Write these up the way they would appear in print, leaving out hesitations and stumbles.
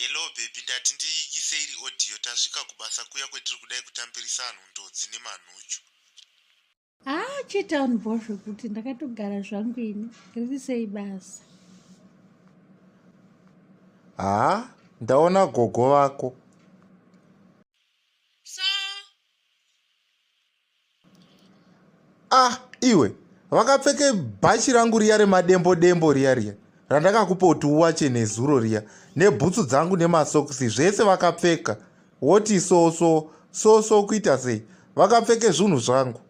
Hello baby, ndati ndiikise iri audio tasvika kubasa kuya kwetiri kudai kutambirisa anhu ndodzi nemanhuchu. Chitown bhozvo kuti ndakatogara zvangu ini riri sei basa. Ndaona gogo vako. Iwe vakapfeke bhachi rangu riya remadembo riya randakakupa kuti uwache nezuro riya, nebhutsu dzangu nemasokisi zvese vakapfeka. Woti so kuita sei? Vakapfeke zvinhu zvangu.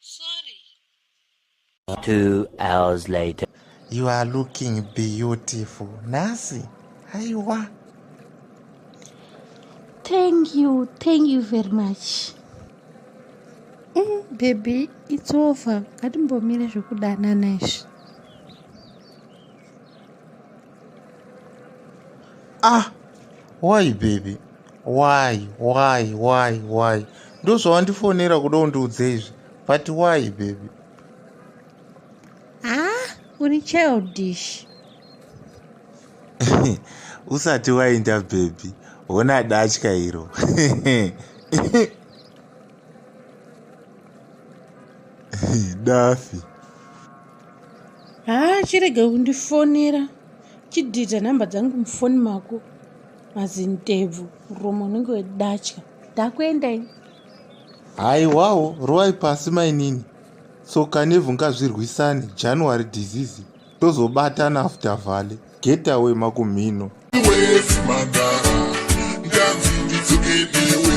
Sorry. 2 hours later. You are looking beautiful. Nasi, aiwa. Thank you very much. Baby, it's over. Ngatimbomire zvekudanana izvi. Why baby? Why? Ndo zvawandifonera kuda undiudze izvi. But why baby? Uri childish. Usati waenda baby. Hona Datya iro. Dafi. Chirega kundifonera. Chidhita namba dzangu mufoni mako. Mazintebvu romo unenge weDatya. Ndakuenda ini. Haiwawo, rowai pasi mainini. Tsoka nevhu ngazvirwisane. January disease. Tozobatana after vale. Get away makumhino. Iwe simagara, ndanzi nizokeniwe.